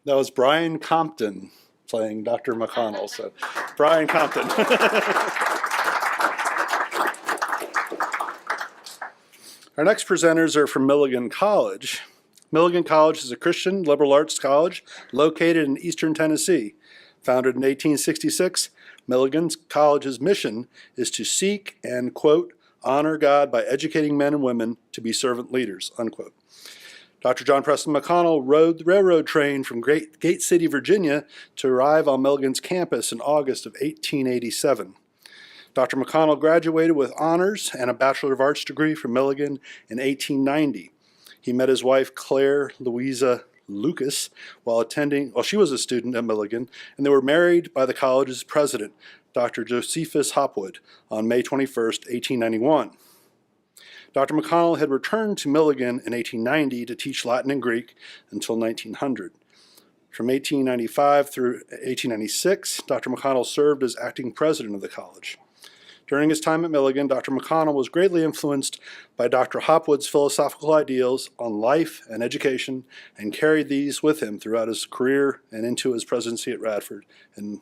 That was Brian Compton playing Dr. McConnell. So, Brian Compton. Our next presenters are from Milligan College. Milligan College is a Christian liberal arts college located in eastern Tennessee. Founded in 1866, Milligan College's mission is to seek and, quote, honor God by educating men and women to be servant leaders, unquote. Dr. John Preston McConnell rode the railroad train from Gate City, Virginia to arrive on Milligan's campus in August of 1887. Dr. McConnell graduated with honors and a Bachelor of Arts degree from Milligan in 1890. He met his wife, Claire Louisa Lucas, while she was a student at Milligan, and they were married by the college's president, Dr. Josephus Hopwood, on May 21st, 1891. Dr. McConnell had returned to Milligan in 1890 to teach Latin and Greek until 1900. From 1895 through 1896, Dr. McConnell served as acting president of the college. During his time at Milligan, Dr. McConnell was greatly influenced by Dr. Hopwood's philosophical ideals on life and education and carried these with him throughout his career and into his presidency at Radford. In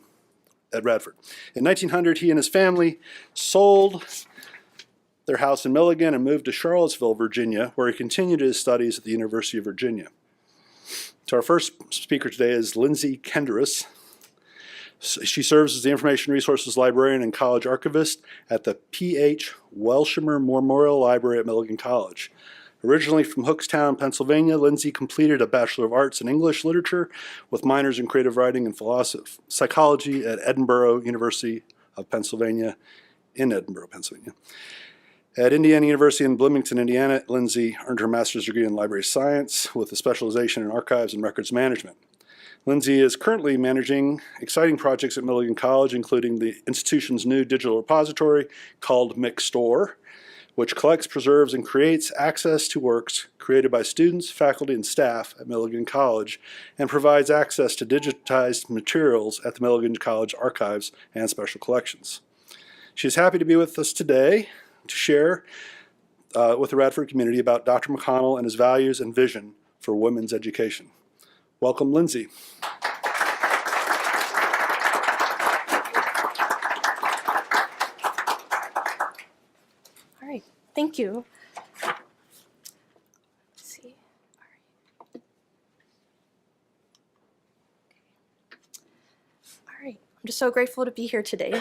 1900, he and his family sold their house in Milligan and moved to Charlottesville, Virginia, where he continued his studies at the University of Virginia. So our first speaker today is Lindsay Kenderes. She serves as the Information Resources Librarian and College Archivist at the P.H. Welshamer Memorial Library at Milligan College. Originally from Hookstown, Pennsylvania, Lindsay completed a Bachelor of Arts in English Literature with minors in creative writing and psychology at Edinburgh University of Pennsylvania, in Edinburgh, Pennsylvania. At Indiana University in Bloomington, Indiana, Lindsay earned her master's degree in library science with a specialization in archives and records management. Lindsay is currently managing exciting projects at Milligan College, including the institution's new digital repository called McStore, which collects, preserves, and creates access to works created by students, faculty, and staff at Milligan College, and provides access to digitized materials at the Milligan College archives and special collections. She is happy to be with us today to share with the Radford community about Dr. McConnell and his values and vision for women's education. Welcome, Lindsay. All right, thank you. Let's see. All right, I'm just so grateful to be here today.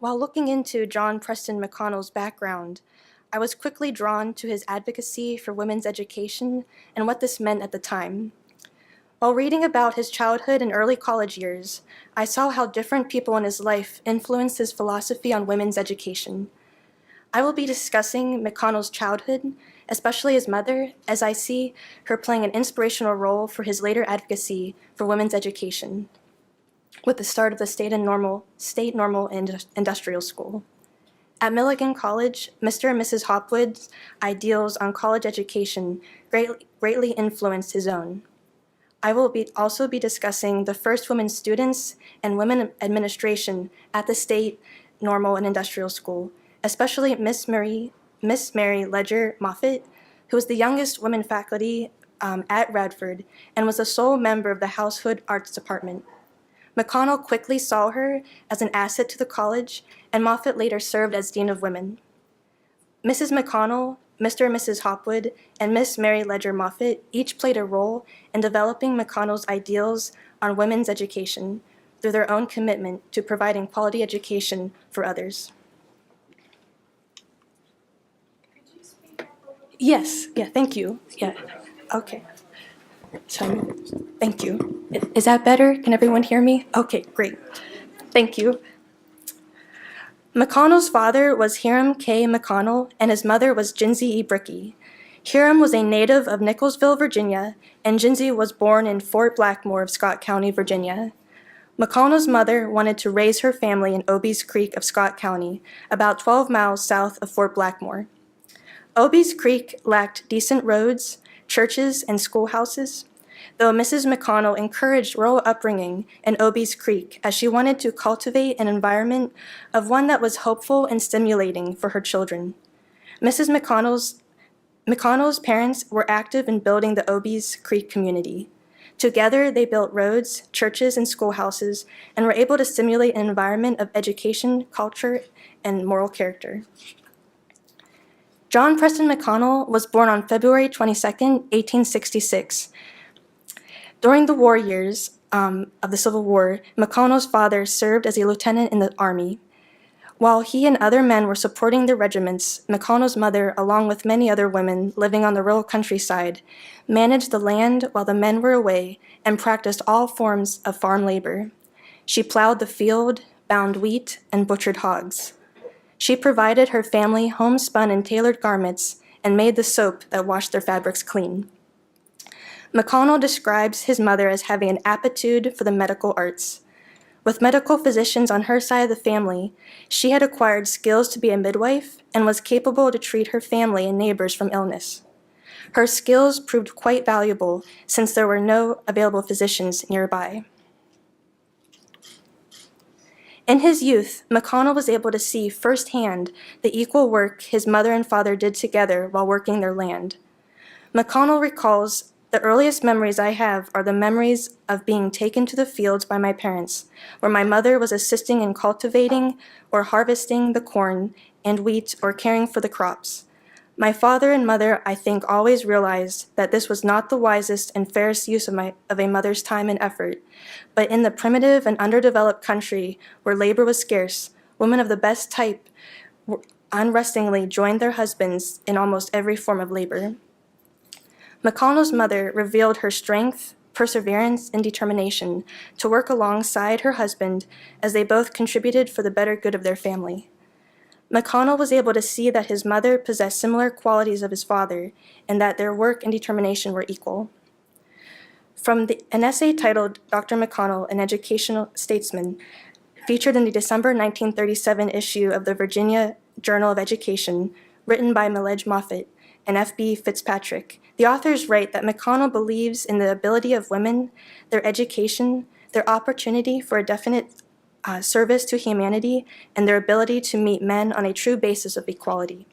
While looking into John Preston McConnell's background, I was quickly drawn to his advocacy for women's education and what this meant at the time. While reading about his childhood and early college years, I saw how different people in his life influenced his philosophy on women's education. I will be discussing McConnell's childhood, especially his mother, as I see her playing an inspirational role for his later advocacy for women's education, with the start of the State Normal Industrial School. At Milligan College, Mr. and Mrs. Hopwood's ideals on college education greatly influenced his own. I will also be discussing the first women students and women administration at the State Normal and Industrial School, especially Miss Mary Ledger Moffett, who was the youngest woman faculty at Radford and was the sole member of the Household Arts Department. McConnell quickly saw her as an asset to the college, and Moffett later served as Dean of Women. Mrs. McConnell, Mr. and Mrs. Hopwood, and Miss Mary Ledger Moffett each played a role in developing McConnell's ideals on women's education through their own commitment to providing quality education for others. Could you speak up a little? Yes, yeah, thank you. Yeah, okay. So, thank you. Is that better? Can everyone hear me? Okay, great. Thank you. McConnell's father was Hiram K. McConnell, and his mother was Jinsey E. Brickey. Hiram was a native of Nicholsville, Virginia, and Jinsey was born in Fort Blackmore of Scott County, Virginia. McConnell's mother wanted to raise her family in Obies Creek of Scott County, about 12 miles south of Fort Blackmore. Obies Creek lacked decent roads, churches, and schoolhouses, though Mrs. McConnell encouraged rural upbringing in Obies Creek as she wanted to cultivate an environment of one that was hopeful and stimulating for her children. Mrs. McConnell's parents were active in building the Obies Creek community. Together, they built roads, churches, and schoolhouses, and were able to stimulate an environment of education, culture, and moral character. John Preston McConnell was born on February 22, 1866. During the war years of the Civil War, McConnell's father served as a lieutenant in the Army. While he and other men were supporting their regiments, McConnell's mother, along with many other women living on the rural countryside, managed the land while the men were away and practiced all forms of farm labor. She plowed the field, bound wheat, and butchered hogs. She provided her family homespun and tailored garments and made the soap that washed their fabrics clean. McConnell describes his mother as having an aptitude for the medical arts. With medical physicians on her side of the family, she had acquired skills to be a midwife and was capable to treat her family and neighbors from illness. Her skills proved quite valuable since there were no available physicians nearby. In his youth, McConnell was able to see firsthand the equal work his mother and father did together while working their land. McConnell recalls, "The earliest memories I have are the memories of being taken to the fields by my parents, where my mother was assisting in cultivating or harvesting the corn and wheat or caring for the crops. My father and mother, I think, always realized that this was not the wisest and fairest use of a mother's time and effort, but in the primitive and underdeveloped country where labor was scarce, women of the best type unrestingly joined their husbands in almost every form of labor." McConnell's mother revealed her strength, perseverance, and determination to work alongside her husband as they both contributed for the better good of their family. McConnell was able to see that his mother possessed similar qualities of his father and that their work and determination were equal. From an essay titled "Dr. McConnell, an Educational Statesman," featured in the December 1937 issue of the Virginia Journal of Education, written by Milligan College and F.B. Fitzpatrick, the authors write that McConnell believes in the ability of women, their education, their opportunity for a definite service to humanity, and their ability to meet men on a true basis of equality.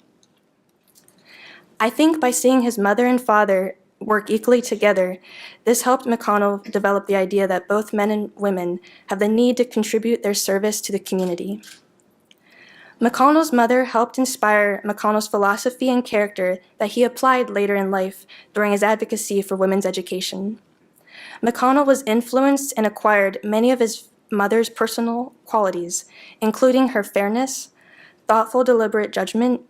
I think by seeing his mother and father work equally together, this helped McConnell develop the idea that both men and women have the need to contribute their service to the community. McConnell's mother helped inspire McConnell's philosophy and character that he applied later in life during his advocacy for women's education. McConnell was influenced and acquired many of his mother's personal qualities, including her fairness, thoughtful, deliberate judgment,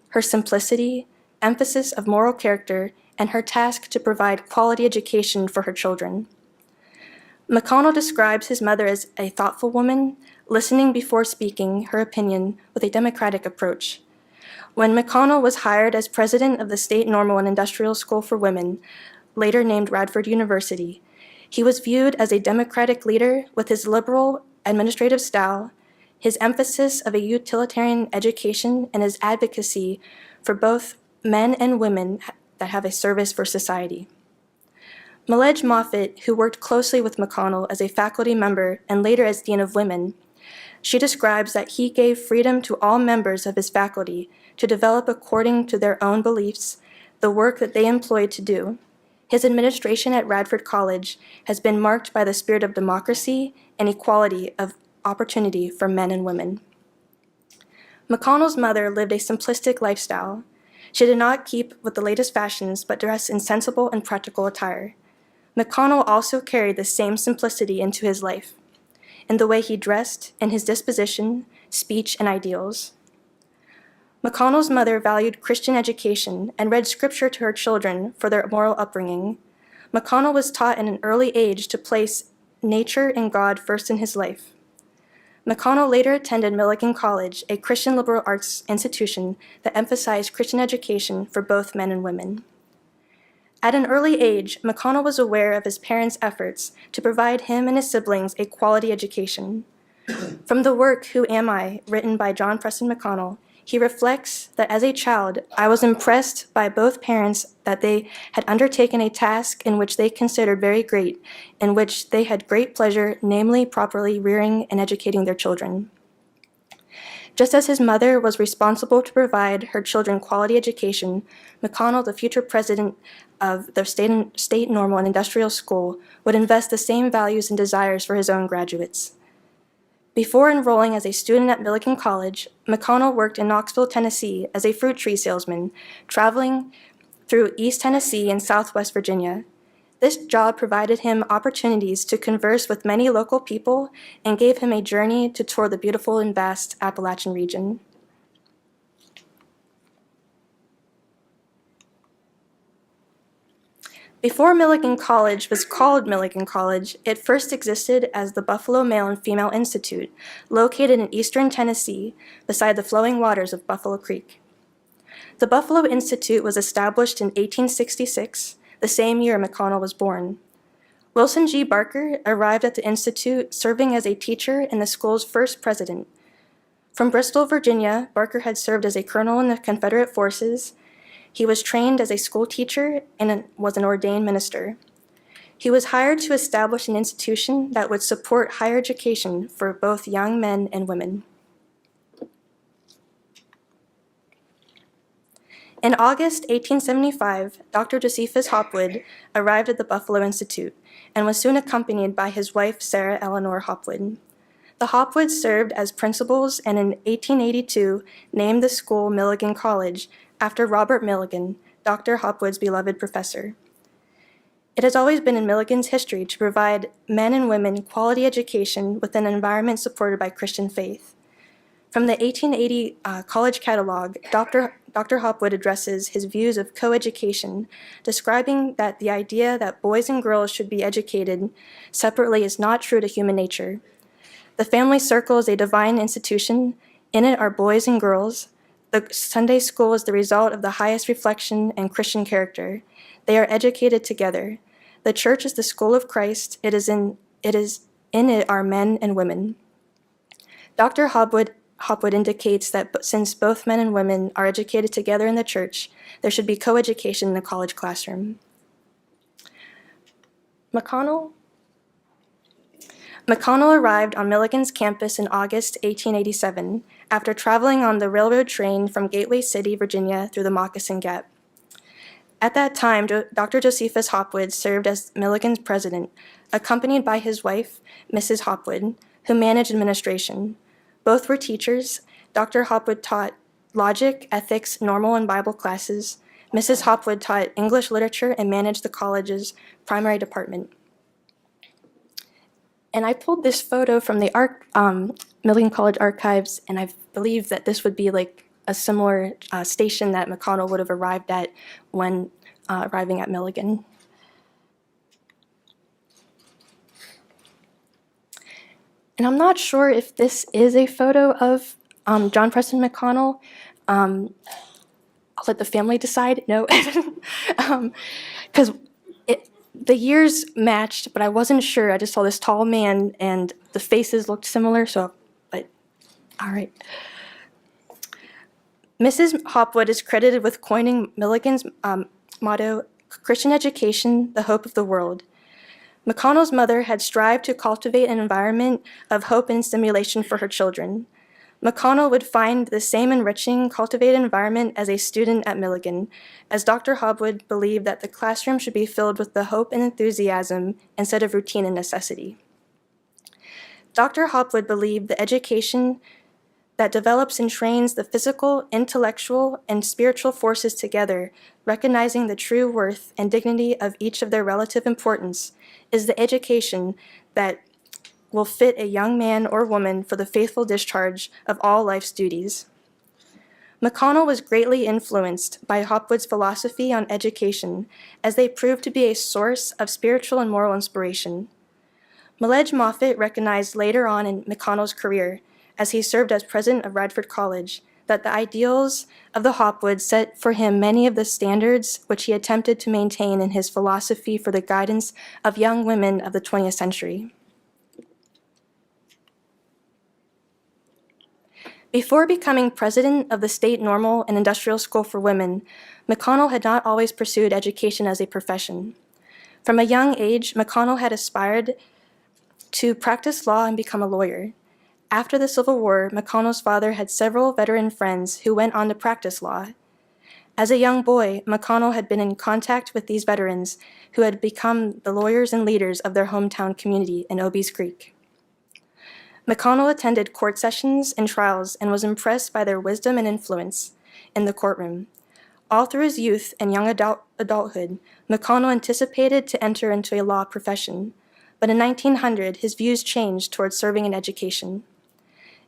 her simplicity, emphasis of moral character, and her task to provide quality education for her children. McConnell describes his mother as a thoughtful woman, listening before speaking her opinion with a democratic approach. When McConnell was hired as president of the State Normal and Industrial School for Women, later named Radford University, he was viewed as a democratic leader with his liberal administrative style, his emphasis of a utilitarian education, and his advocacy for both men and women that have a service for society. Milligan College, who worked closely with McConnell as a faculty member and later as Dean of Women, she describes that he gave freedom to all members of his faculty to develop according to their own beliefs the work that they employed to do. His administration at Radford College has been marked by the spirit of democracy and equality of opportunity for men and women. McConnell's mother lived a simplistic lifestyle. She did not keep with the latest fashions, but dressed in sensible and practical attire. McConnell also carried the same simplicity into his life, in the way he dressed, in his disposition, speech, and ideals. McConnell's mother valued Christian education and read scripture to her children for their moral upbringing. McConnell was taught at an early age to place nature and God first in his life. McConnell later attended Milligan College, a Christian liberal arts institution that emphasized Christian education for both men and women. At an early age, McConnell was aware of his parents' efforts to provide him and his siblings a quality education. From the work Who Am I, written by John Preston McConnell, he reflects that as a child, I was impressed by both parents that they had undertaken a task in which they considered very great, in which they had great pleasure, namely properly rearing and educating their children. Just as his mother was responsible to provide her children quality education, McConnell, the future president of the State Normal and Industrial School, would invest the same values and desires for his own graduates. Before enrolling as a student at Milligan College, McConnell worked in Knoxville, Tennessee as a fruit tree salesman, traveling through East Tennessee and Southwest Virginia. This job provided him opportunities to converse with many local people and gave him a journey to tour the beautiful and vast Appalachian region. Before Milligan College was called Milligan College, it first existed as the Buffalo Male and Female Institute, located in eastern Tennessee beside the flowing waters of Buffalo Creek. The Buffalo Institute was established in 1866, the same year McConnell was born. Wilson G. Barker arrived at the Institute serving as a teacher and the school's first president. From Bristol, Virginia, Barker had served as a colonel in the Confederate forces. He was trained as a school teacher and was an ordained minister. He was hired to establish an institution that would support higher education for both young men and women. In August 1875, Dr. Josephus Hopwood arrived at the Buffalo Institute and was soon accompanied by his wife, Sarah Eleanor Hopwood. The Hopwoods served as principals and in 1882 named the school Milligan College after Robert Milligan, Dr. Hopwood's beloved professor. It has always been in Milligan's history to provide men and women quality education within an environment supported by Christian faith. From the 1880 college catalog, Dr. Hopwood addresses his views of coeducation, describing that the idea that boys and girls should be educated separately is not true to human nature. The family circle is a divine institution. In it are boys and girls. The Sunday school is the result of the highest reflection and Christian character. They are educated together. The church is the school of Christ. In it are men and women. Dr. Hopwood indicates that since both men and women are educated together in the church, there should be coeducation in the college classroom. McConnell arrived on Milligan's campus in August 1887 after traveling on the railroad train from Gateway City, Virginia through the Moccasin Gap. At that time, Dr. Josephus Hopwood served as Milligan's president, accompanied by his wife, Mrs. Hopwood, who managed administration. Both were teachers. Dr. Hopwood taught logic, ethics, normal, and Bible classes. Mrs. Hopwood taught English literature and managed the college's primary department. And I pulled this photo from the Milligan College archives, and I believe that this would be like a similar station that McConnell would have arrived at when arriving at Milligan. And I'm not sure if this is a photo of John Preston McConnell. I'll let the family decide. No, because the years matched, but I wasn't sure. I just saw this tall man, and the faces looked similar. But all right. Mrs. Hopwood is credited with coining Milligan's motto, "Christian education, the hope of the world." McConnell's mother had strived to cultivate an environment of hope and stimulation for her children. McConnell would find the same enriching, cultivated environment as a student at Milligan, as Dr. Hopwood believed that the classroom should be filled with the hope and enthusiasm instead of routine and necessity. Dr. Hopwood believed the education that develops and trains the physical, intellectual, and spiritual forces together, recognizing the true worth and dignity of each of their relative importance, is the education that will fit a young man or woman for the faithful discharge of all life's duties. McConnell was greatly influenced by Hopwood's philosophy on education, as they proved to be a source of spiritual and moral inspiration. Milledge Moffett recognized later on in McConnell's career, as he served as president of Radford College, that the ideals of the Hopwoods set for him many of the standards which he attempted to maintain in his philosophy for the guidance of young women of the 20th century. Before becoming president of the State Normal and Industrial School for Women, McConnell had not always pursued education as a profession. From a young age, McConnell had aspired to practice law and become a lawyer. After the Civil War, McConnell's father had several veteran friends who went on to practice law. As a young boy, McConnell had been in contact with these veterans who had become the lawyers and leaders of their hometown community in Obies Creek. McConnell attended court sessions and trials and was impressed by their wisdom and influence in the courtroom. All through his youth and young adulthood, McConnell anticipated to enter into a law profession, but in 1900, his views changed towards serving in education.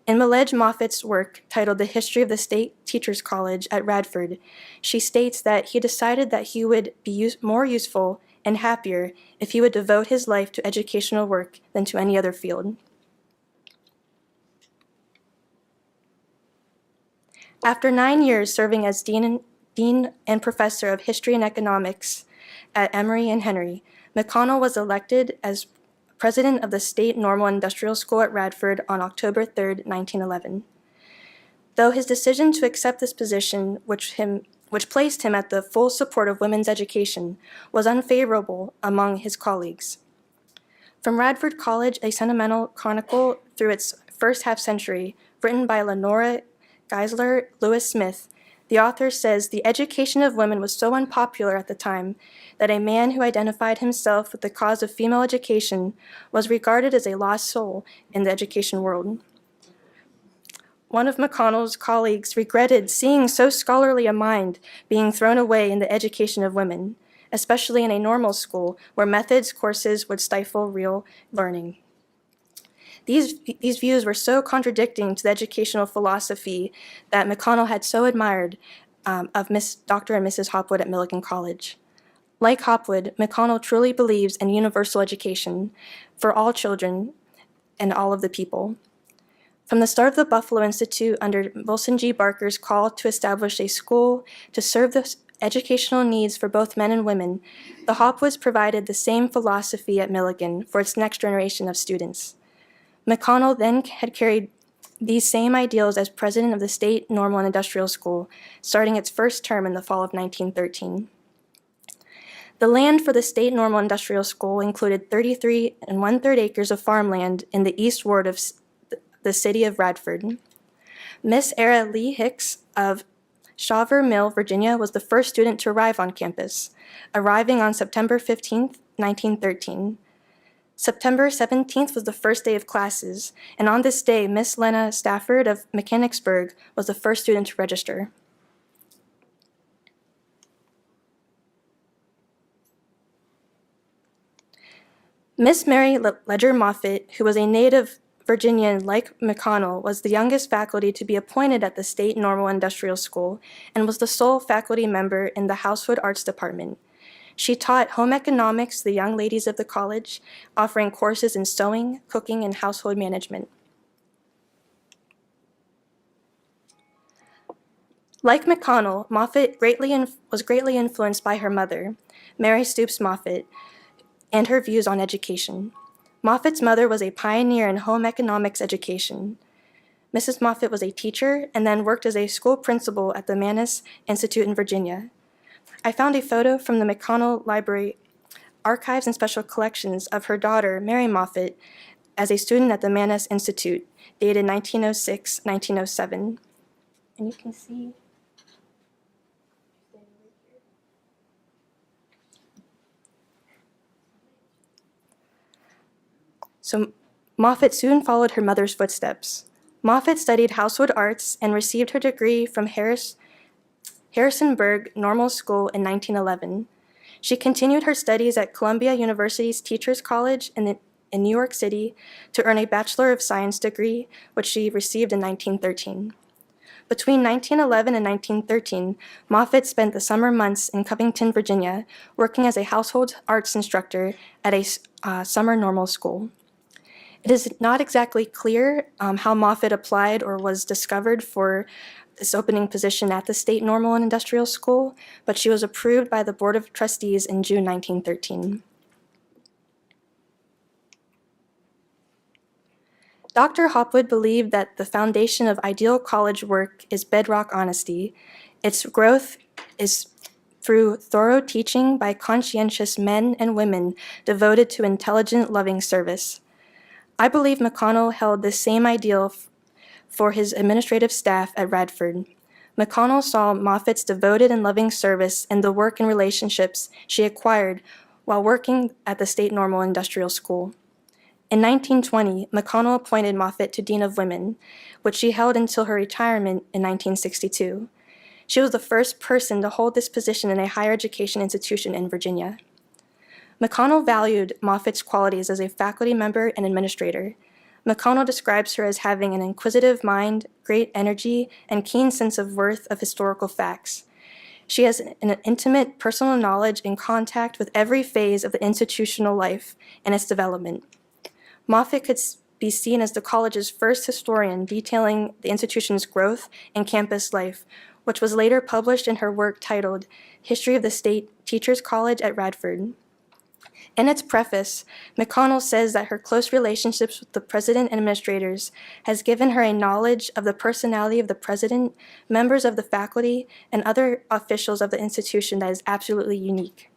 In Milledge Moffat's work titled The History of the State Teachers College at Radford, she states that he decided that he would be more useful and happier if he would devote his life to educational work than to any other field. After 9 years serving as Dean and Professor of History and Economics at Emory and Henry, McConnell was elected as President of the State Normal Industrial School at Radford on October 3, 1911. Though his decision to accept this position, which placed him at the full support of women's education, was unfavorable among his colleagues. From Radford College, a sentimental chronicle through its first half-century, written by Lenora Geisler Lewis Smith, the author says the education of women was so unpopular at the time that a man who identified himself with the cause of female education was regarded as a lost soul in the education world. One of McConnell's colleagues regretted seeing so scholarly a mind being thrown away in the education of women, especially in a normal school where methods courses would stifle real learning. These views were so contradicting to the educational philosophy that McConnell had so admired of Dr. and Mrs. Hopwood at Milligan College. Like Hopwood, McConnell truly believes in universal education for all children and all of the people. From the start of the Buffalo Institute under Wilson G. Barker's call to establish a school to serve the educational needs for both men and women, the Hopwoods provided the same philosophy at Milligan for its next generation of students. McConnell then had carried these same ideals as president of the State Normal and Industrial School, starting its first term in the fall of 1913. The land for the State Normal Industrial School included 33 1/3 acres of farmland in the East Ward of the city of Radford. Miss Era Lee Hicks of Shaver Mill, Virginia, was the first student to arrive on campus, arriving on September 15, 1913. September 17th was the first day of classes, and on this day, Miss Lena Stafford of Mechanicsburg was the first student to register. Miss Mary Ledger Moffett, who was a native Virginian like McConnell, was the youngest faculty to be appointed at the State Normal Industrial School and was the sole faculty member in the Household Arts Department. She taught home economics to the young ladies of the college, offering courses in sewing, cooking, and household management. Like McConnell, Moffett was greatly influenced by her mother, Mary Stoops Moffett, and her views on education. Moffett's mother was a pioneer in home economics education. Mrs. Moffett was a teacher and then worked as a school principal at the Mannes Institute in Virginia. I found a photo from the McConnell Library Archives and Special Collections of her daughter, Mary Moffett, as a student at the Mannes Institute, dated 1906-1907. And you can see So Moffett soon followed her mother's footsteps. Moffett studied household arts and received her degree from Harrisonburg Normal School in 1911. She continued her studies at Columbia University's Teachers College in New York City to earn a Bachelor of Science degree, which she received in 1913. Between 1911 and 1913, Moffett spent the summer months in Covington, Virginia, working as a household arts instructor at a summer normal school. It is not exactly clear how Moffett applied or was discovered for this opening position at the State Normal and Industrial School, but she was approved by the Board of Trustees in June 1913. Dr. Hopwood believed that the foundation of ideal college work is bedrock honesty. Its growth is through thorough teaching by conscientious men and women devoted to intelligent, loving service. I believe McConnell held the same ideal for his administrative staff at Radford. McConnell saw Moffat's devoted and loving service in the work and relationships she acquired while working at the State Normal Industrial School. In 1920, McConnell appointed Moffat to Dean of Women, which she held until her retirement in 1962. She was the first person to hold this position in a higher education institution in Virginia. McConnell valued Moffat's qualities as a faculty member and administrator. McConnell describes her as having an inquisitive mind, great energy, and keen sense of worth of historical facts. She has an intimate personal knowledge and contact with every phase of the institutional life and its development. Moffat could be seen as the college's first historian detailing the institution's growth and campus life, which was later published in her work titled History of the State Teachers College at Radford. In its preface, McConnell says that her close relationships with the president and administrators has given her a knowledge of the personality of the president, members of the faculty, and other officials of the institution that is absolutely unique.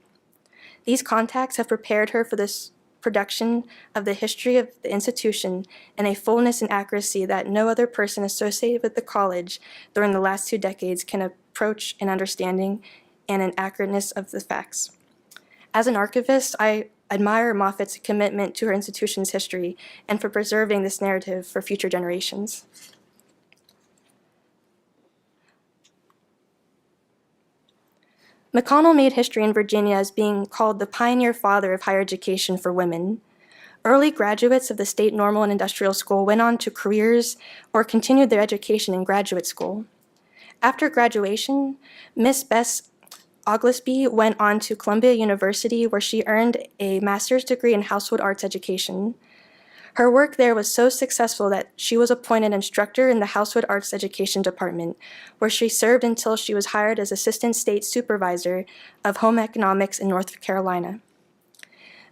These contacts have prepared her for this production of the history of the institution in a fullness and accuracy that no other person associated with the college during the last 2 decades can approach in understanding and in accurateness of the facts. As an archivist, I admire Moffat's commitment to her institution's history and for preserving this narrative for future generations. McConnell made history in Virginia as being called the pioneer father of higher education for women. Early graduates of the State Normal and Industrial School went on to careers or continued their education in graduate school. After graduation, Miss Bess Oglesby went on to Columbia University, where she earned a master's degree in household arts education. Her work there was so successful that she was appointed instructor in the Household Arts Education Department, where she served until she was hired as Assistant State Supervisor of Home Economics in North Carolina.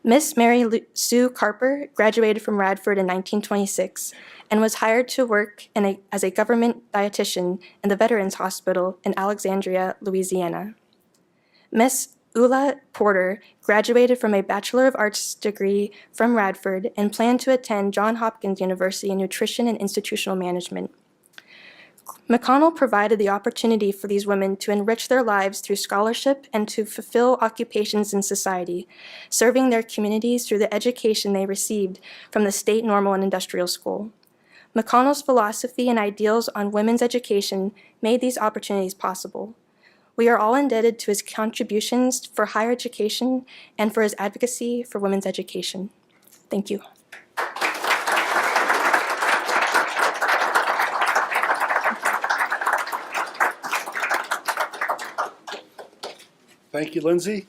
Miss Mary Sue Carper graduated from Radford in 1926 and was hired to work as a government dietitian in the Veterans Hospital in Alexandria, Louisiana. Miss Ula Porter graduated from a Bachelor of Arts degree from Radford and planned to attend Johns Hopkins University in Nutrition and Institutional Management. McConnell provided the opportunity for these women to enrich their lives through scholarship and to fulfill occupations in society, serving their communities through the education they received from the State Normal and Industrial School. McConnell's philosophy and ideals on women's education made these opportunities possible. We are all indebted to his contributions for higher education and for his advocacy for women's education. Thank you. Thank you, Lindsay.